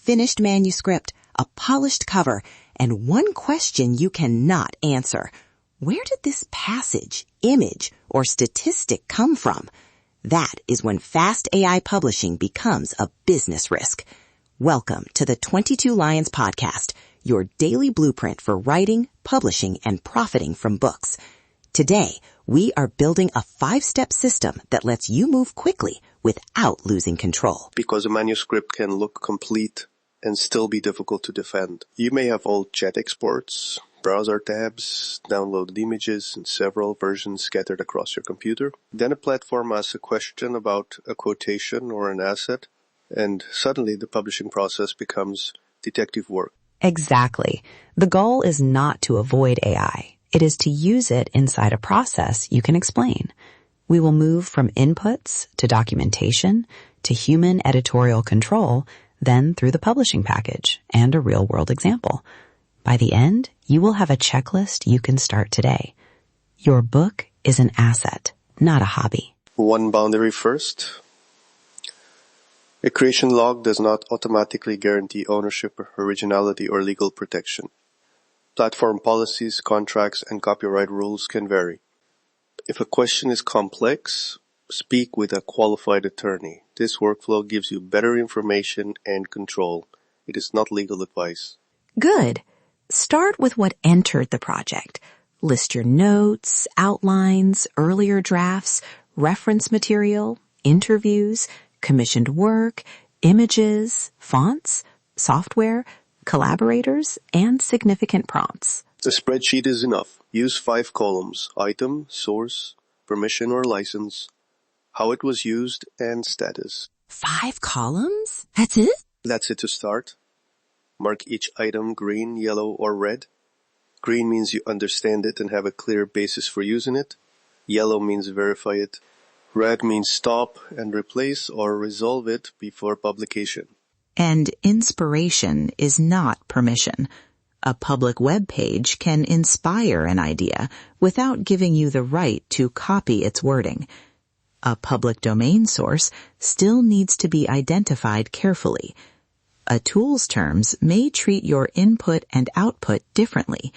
finished manuscript, a polished cover, and one question you cannot answer. Where did this passage, image, or statistic come from? That is when fast AI publishing becomes a business risk. Welcome to the 22 Lions Podcast, your daily blueprint for writing, publishing, and profiting from books. Today, we are building a 5-step system that lets you move quickly without losing control. Because a manuscript can look complete and still be difficult to defend. You may have old chat exports, browser tabs, downloaded images, and several versions scattered across your computer. Then a platform asks a question about a quotation or an asset, and suddenly the publishing process becomes detective work. Exactly. The goal is not to avoid AI. It is to use it inside a process you can explain. We will move from inputs to documentation to human editorial control, then through the publishing package and a real-world example. By the end, you will have a checklist you can start today. Your book is an asset, not a hobby. One boundary first. A creation log does not automatically guarantee ownership, originality, or legal protection. Platform policies, contracts, and copyright rules can vary. If a question is complex, speak with a qualified attorney. This workflow gives you better information and control. It is not legal advice. Good. Start with what entered the project. List your notes, outlines, earlier drafts, reference material, interviews, commissioned work, images, fonts, software, collaborators, and significant prompts. A spreadsheet is enough. Use 5 columns: item, source, permission or license, how it was used, and status. 5 columns? That's it? That's it to start. Mark each item green, yellow, or red. Green means you understand it and have a clear basis for using it. Yellow means verify it. Red means stop and replace or resolve it before publication. And inspiration is not permission. A public web page can inspire an idea without giving you the right to copy its wording. A public domain source still needs to be identified carefully. A tool's terms may treat your input and output differently.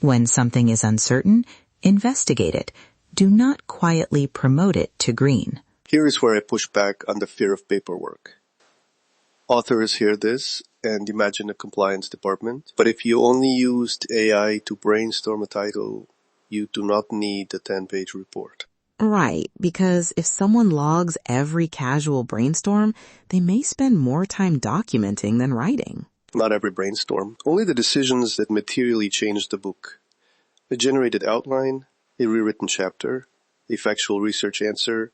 When something is uncertain, investigate it. Do not quietly promote it to green. Here is where I push back on the fear of paperwork. Authors hear this and imagine a compliance department. But if you only used AI to brainstorm a title, you do not need a 10-page report. Right, because if someone logs every casual brainstorm, they may spend more time documenting than writing. Not every brainstorm, only the decisions that materially change the book. A generated outline, a rewritten chapter, a factual research answer,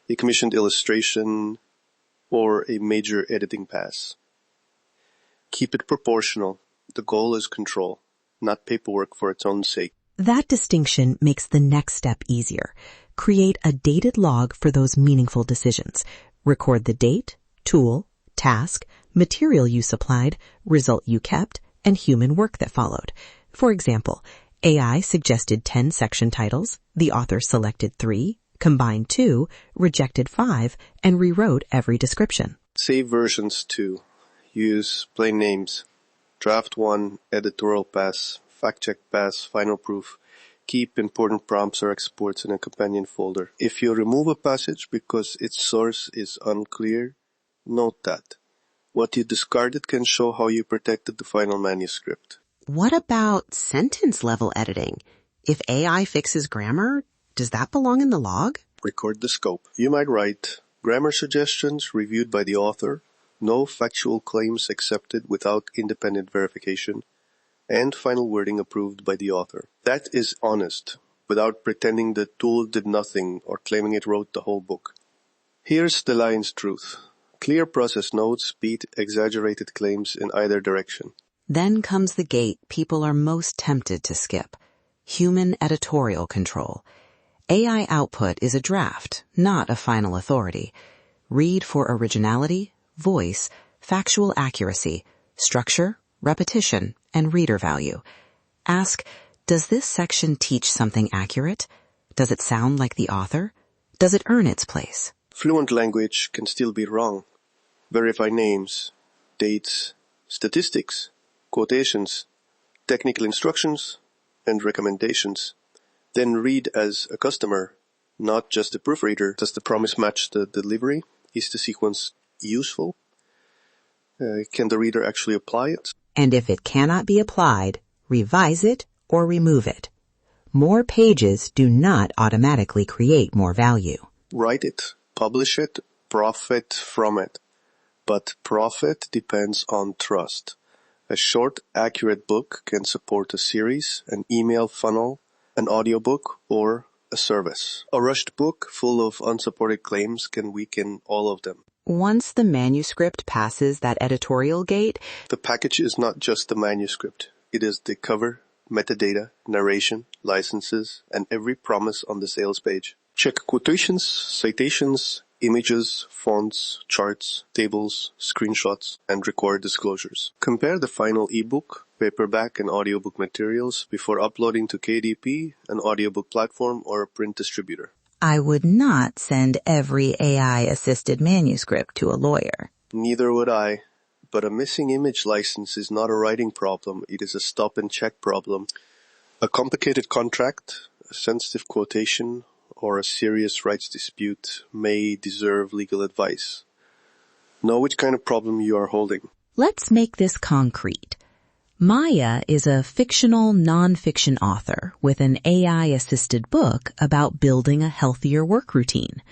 a commissioned illustration, or a major editing pass. Keep it proportional. The goal is control, not paperwork for its own sake. That distinction makes the next step easier. Create a dated log for those meaningful decisions. Record the date, tool, task, material you supplied, result you kept, and human work that followed. For example, AI suggested 10 section titles, the author selected 3, combined 2, rejected 5, and rewrote every description. Save versions too. Use plain names. Draft 1, editorial pass, fact check pass, final proof. Keep important prompts or exports in a companion folder. If you remove a passage because its source is unclear, note that. What you discarded can show how you protected the final manuscript. What about sentence-level editing? If AI fixes grammar, does that belong in the log? Record the scope. You might write, grammar suggestions reviewed by the author, no factual claims accepted without independent verification, and final wording approved by the author. That is honest, without pretending the tool did nothing or claiming it wrote the whole book. Here's the lion's truth. Clear process notes beat exaggerated claims in either direction. Then comes the gate people are most tempted to skip. Human editorial control. AI output is a draft, not a final authority. Read for originality, voice, factual accuracy, structure, repetition, and reader value. Ask, does this section teach something accurate? Does it sound like the author? Does it earn its place? Fluent language can still be wrong. Verify names. dates, statistics, quotations, technical instructions, and recommendations. Then read as a customer, not just a proofreader. Does the promise match the delivery? Is the sequence useful? Can the reader actually apply it? And if it cannot be applied, revise it or remove it. More pages do not automatically create more value. Write it, publish it, profit from it. But profit depends on trust. A short, accurate book can support a series, an email funnel, an audiobook, or a service. A rushed book full of unsupported claims can weaken all of them. Once the manuscript passes that editorial gate, the package is not just the manuscript. It is the cover, metadata, narration, licenses, and every promise on the sales page. Check quotations, citations, images, fonts, charts, tables, screenshots, and record disclosures. Compare the final ebook, paperback, and audiobook materials before uploading to KDP, an audiobook platform, or a print distributor. I would not send every AI-assisted manuscript to a lawyer. Neither would I. But a missing image license is not a writing problem. It is a stop-and-check problem. A complicated contract, a sensitive quotation, or a serious rights dispute may deserve legal advice. Know which kind of problem you are holding. Let's make this concrete. Maya is a fictional nonfiction author with an AI-assisted book about building a healthier work routine.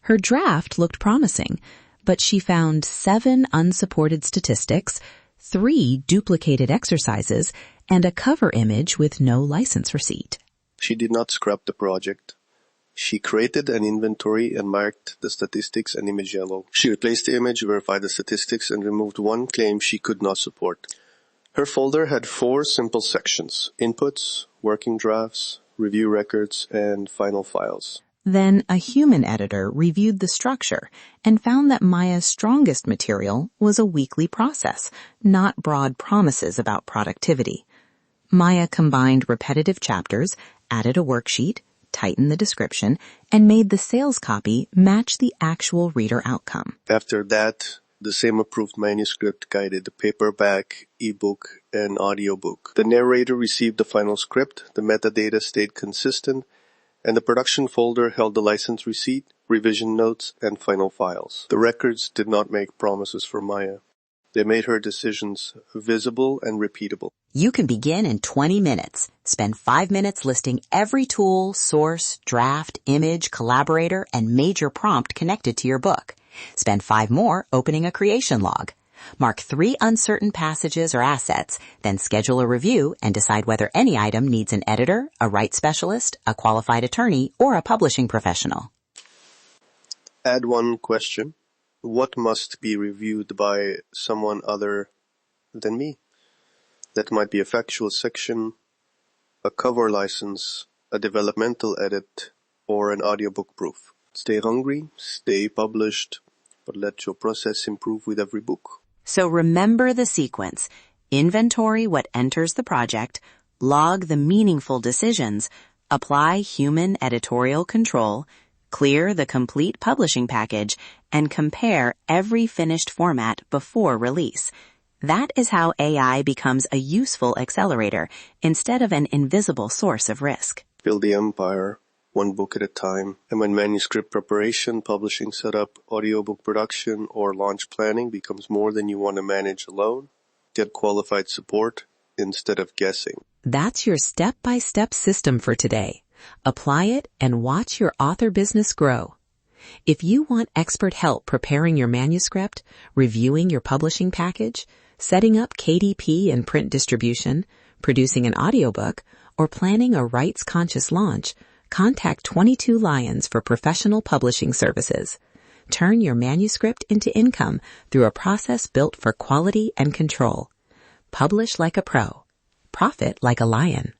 Her draft looked promising, but she found 7 unsupported statistics, 3 duplicated exercises, and a cover image with no license receipt. She did not scrap the project. She created an inventory and marked the statistics and image yellow. She replaced the image, verified the statistics, and removed one claim she could not support. Her folder had 4 simple sections: inputs, working drafts, review records, and final files. Then a human editor reviewed the structure and found that Maya's strongest material was a weekly process, not broad promises about productivity. Maya combined repetitive chapters, added a worksheet, tightened the description, and made the sales copy match the actual reader outcome. After that, the same approved manuscript guided the paperback, ebook, and audiobook. The narrator received the final script, the metadata stayed consistent, and the production folder held the license receipt, revision notes, and final files. The records did not make promises for Maya. They made her decisions visible and repeatable. You can begin in 20 minutes. Spend 5 minutes listing every tool, source, draft, image, collaborator, and major prompt connected to your book. Spend 5 more opening a creation log. Mark 3 uncertain passages or assets, then schedule a review and decide whether any item needs an editor, a rights specialist, a qualified attorney, or a publishing professional. Add one question. What must be reviewed by someone other than me? That might be a factual section, a cover license, a developmental edit, or an audiobook proof. Stay hungry, stay published, but let your process improve with every book. So remember the sequence. Inventory what enters the project, log the meaningful decisions, apply human editorial control, clear the complete publishing package, and compare every finished format before release. That is how AI becomes a useful accelerator instead of an invisible source of risk. Build the empire, one book at a time. And when manuscript preparation, publishing setup, audiobook production, or launch planning becomes more than you want to manage alone, get qualified support instead of guessing. That's your step-by-step system for today. Apply it and watch your author business grow. If you want expert help preparing your manuscript, reviewing your publishing package, setting up KDP and print distribution, producing an audiobook, or planning a rights-conscious launch, contact 22 Lions for professional publishing services. Turn your manuscript into income through a process built for quality and control. Publish like a pro. Profit like a lion.